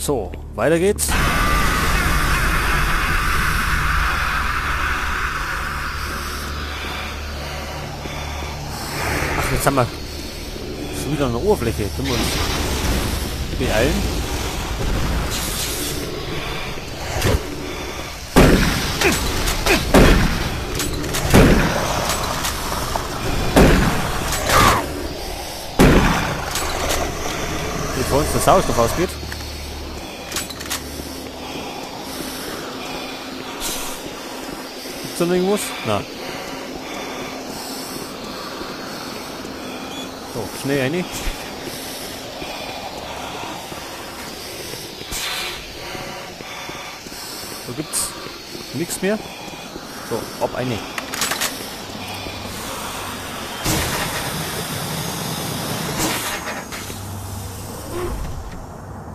So, weiter geht's. Ach, jetzt haben wir schon wieder eine Oberfläche. Können wir uns beeilen? Bevor uns der Sauerstoff ausgeht. Gibt's da noch irgendwas? Nein. So, schnell rein. So gibt's nichts mehr. So, ab eine.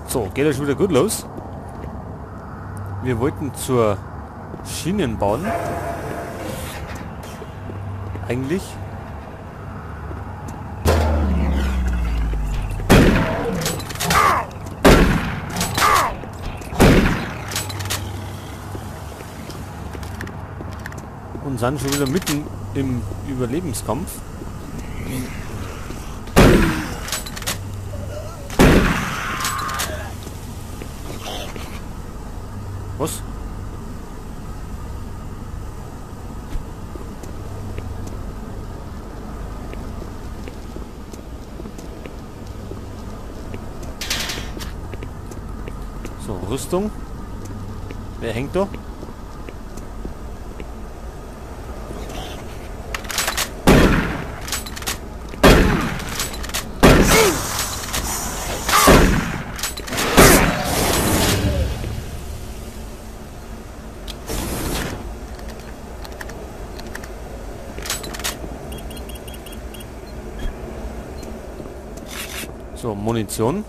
So, geht ja schon wieder gut los. Wir wollten zur Schienenbahn. Eigentlich. Und sind schon wieder mitten im Überlebenskampf. Was? So, Rüstung. Wer hängt da? So, Munition.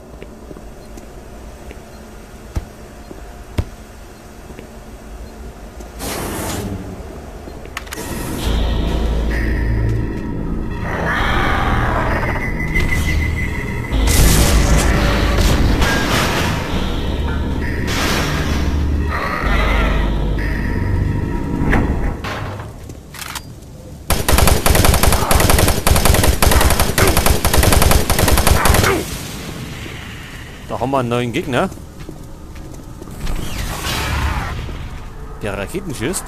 Da haben wir einen neuen Gegner. Der Raketen schießt.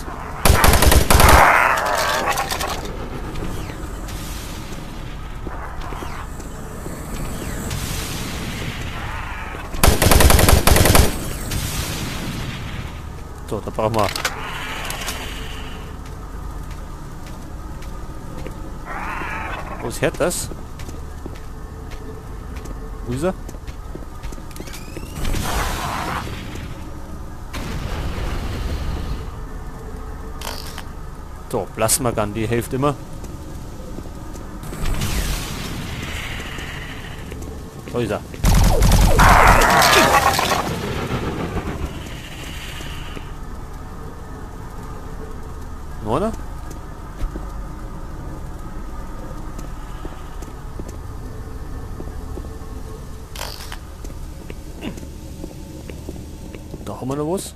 So, da brauchen wir. Was hört das? Wo ist er? So, Plasmagun, die hilft immer. Da ist er. Noch einer? Da haben wir noch was.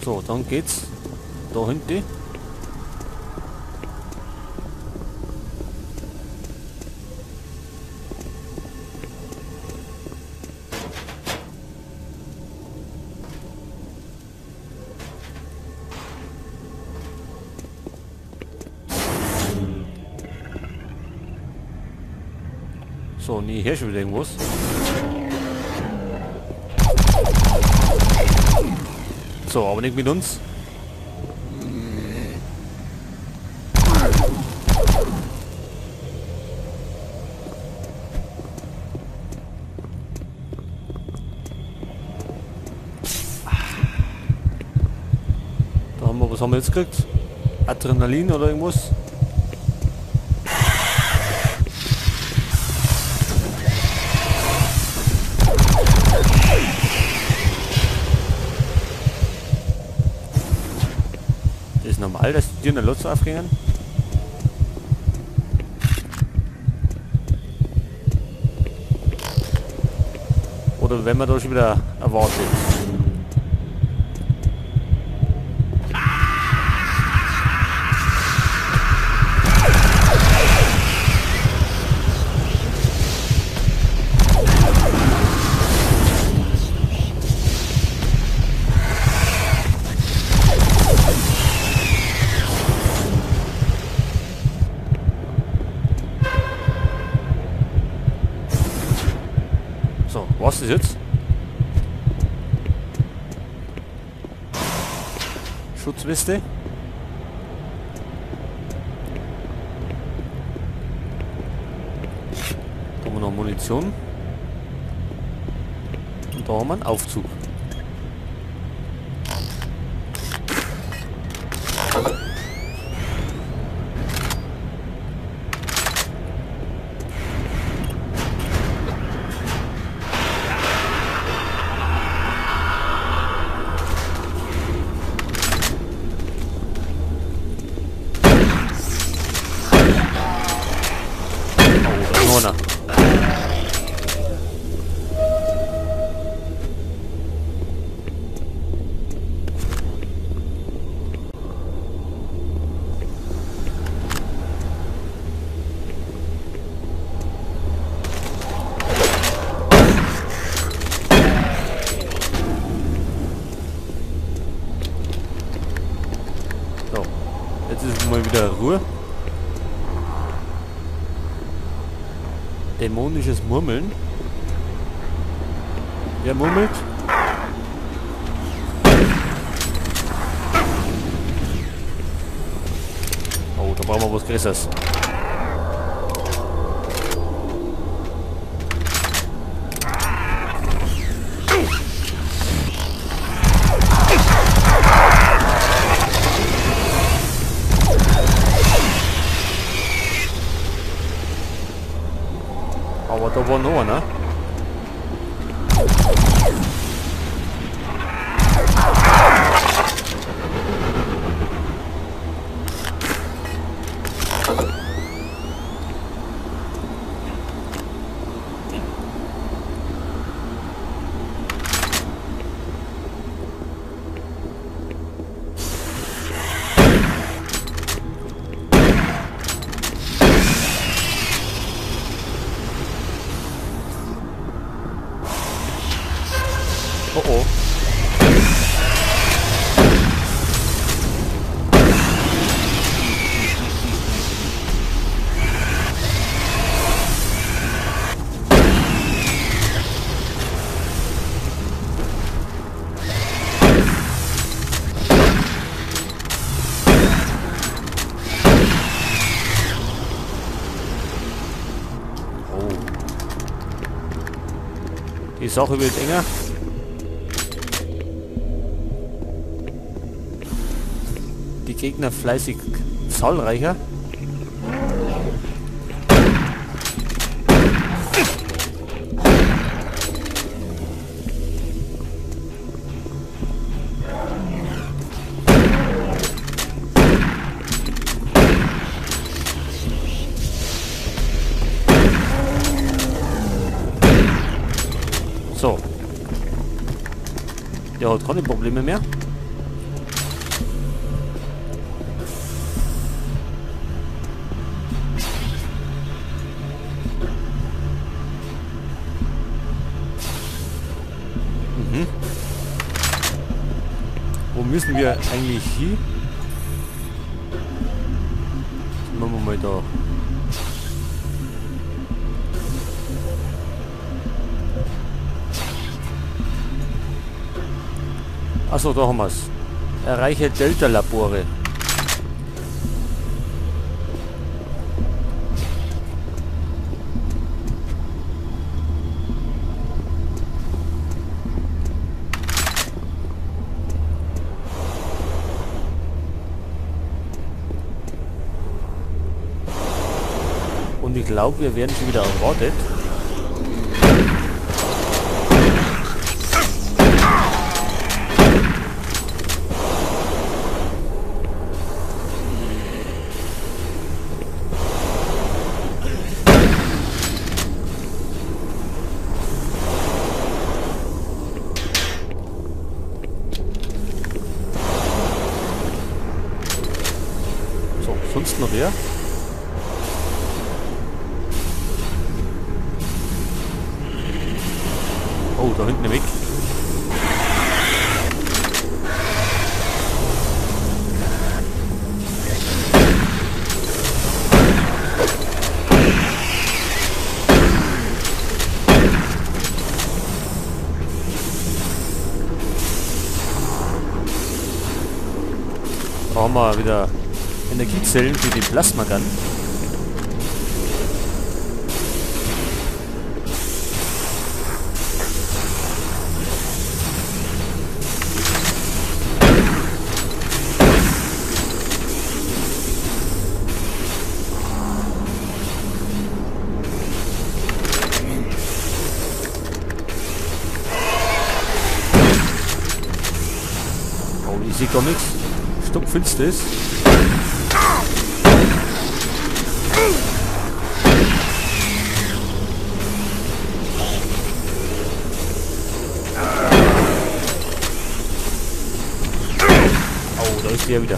So, dann geht's da hinten. So, nie hier schon wieder irgendwas. So, aber nicht mit uns. Da haben wir, was haben wir jetzt gekriegt? Adrenalin oder irgendwas? Das ist normal, dass die in der Lotse aufgehen. Oder wenn man da schon wieder erwartet. So, was ist jetzt? Schutzweste. Da haben wir noch Munition. Und da haben wir einen Aufzug. Noch. So, jetzt ist mal wieder Ruhe. Dämonisches Murmeln. Wer murmelt? Oh, da brauchen wir was Größeres. Aber da war noch einer. Oh oh. Die Sache wird enger. Die Gegner fleißig zahlreicher. So. Der hat keine Probleme mehr. Wo müssen wir eigentlich hin? Machen wir mal da. Achso, da haben wir es. Erreiche Delta-Labore. Und ich glaube, wir werden schon wieder erwartet. noch her. Oh, da hinten weg. Da haben wir wieder Energiezellen für die Plasmagun. Oh, ich sehe gar nichts. Stockfinster ist. Oh, da ist der wieder.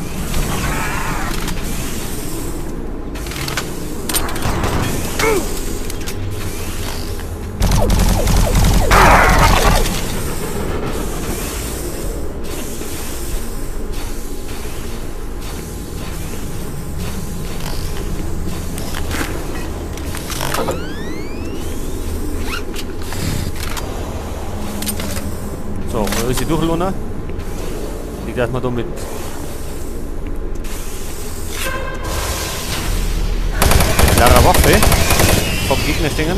So, da ist sie durchlohnen. Die gleich mal da mit klarer Waffe vom Gegner stehen.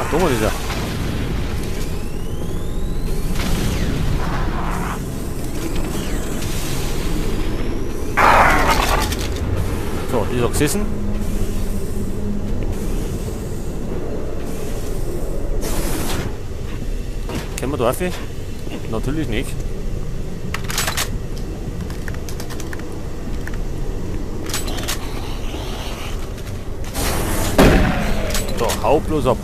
Ach, da war dieser. So, die ist auch gesessen. Können wir da rauf? Natürlich nicht. So, hau bloß ab.